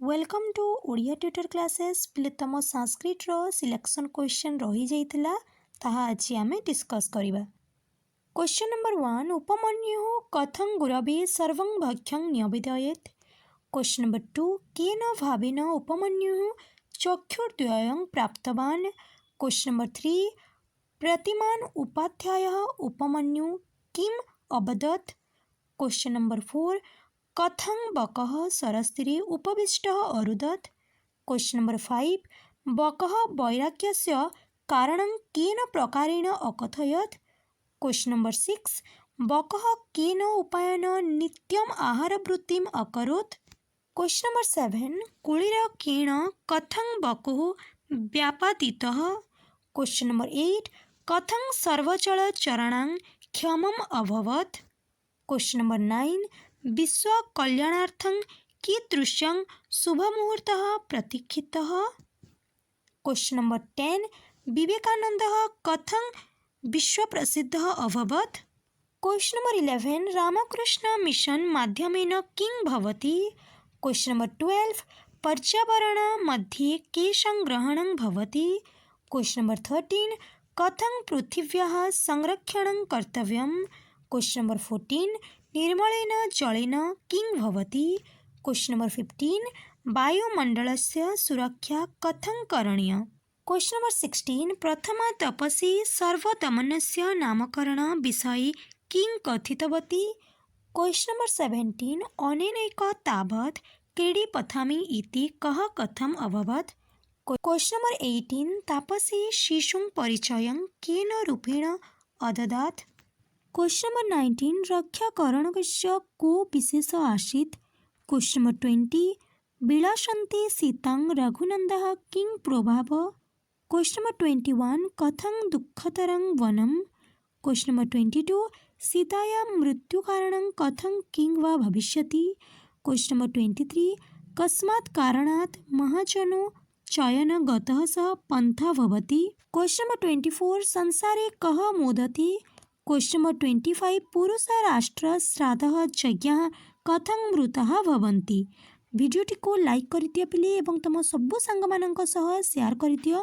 Welcome to Odia tutor classes पिले तुम संस्कृत रो selection question रही जाइतिला ताहा आज आमे डिस्कस करिबा। क्वेश्चन नंबर 1 उपमन्यु कथं गुरवे सर्वं भक्ष्यं न्यवेदयेत्। क्वेश्चन नंबर 2 केन भावेन उपमन्यु चक्षुर्द्वयं प्राप्तवान्। क्वेश्चन नंबर 3 प्रतिमान उपाध्यायः उपमन्यु किम् अवदत्। क्वेश्चन नंबर 4 कथं बकः सरस्तीरे उपविष्टः अरुदत्। क्वेश्चन नंबर 5 बकः वैराग्यस्य कारणं केन प्रकारेण अकथयत्। क्वेश्चन नंबर 6 बकः केन उपायेन नित्यम् आहारवृत्तिम् अकरोत्। क्वेश्चन नंबर 7 कुळिर केन कथं बकुः व्यापादितः। क्वेश्चन नंबर 8 कथं सर्वचलचराणां क्षमम् अभवत्। क्वेश्चन नंबर 9 विश्व कल्याणार्थं कीदृशं शुभमुहूर्तः प्रतीक्षितः। क्वेश्चन नंबर 10 विवेकानन्दः कथं विश्वप्रसिद्धः अभवत्। क्वेश्चन नंबर 11 रामकृष्ण मिशन माध्यमेन किं भवति। क्वेश्चन नंबर 12 पर्यावरणमध्ये केषां ग्रहणं भवति। क्वेश्चन नंबर 13 कथं पृथिव्याः संरक्षणं कर्तव्यम्। क्वेश्चन नंबर 14 निर्मलेन जलेन किं भवति। क्वेश्चन नंबर 15 वायुमण्डलस्य सुरक्षा कथं करणीया। क्वेश्चन नंबर 16 प्रथमा तपसी सर्वदमनस्य नामकरण विषये किं कथितवती। क्वेश्चन नंबर 17 अनेनैक तावत् क्रीडीपठामि इति कः कथम् अभवत्। क्वेश्चन नंबर 18 तापसी शिशुं परिचयं केन रूपेण अददात्। क्वेश्चन नंबर 19 रक्षाकरणकस्य को विशेष आसीत्। क्वेश्चन नंबर 20 विलासन्ते सीतां रघुनन्दः किं प्रभाव। क्वेश्चन नंबर 21 कथं दुःखतरं वनम्। क्वेश्चन नंबर 22 सीतायाः मृत्युकारणं कथं किं वा भविष्यति। क्वेश्चन नंबर 23 कस्मात् कारणात् महाजनो चयनगतः सः पन्था भवति। क्वेश्चन नंबर 24 संसारे कः मोदति। क्वेश्चन नंबर 25 पुरुष राष्ट्र श्राद्धः यज्ञः कथं मृतः भवन्ति। वीडियोटी को लाइक कर दिया पिले एवं तुम सब सांग मानक सह शेयर कर दियो।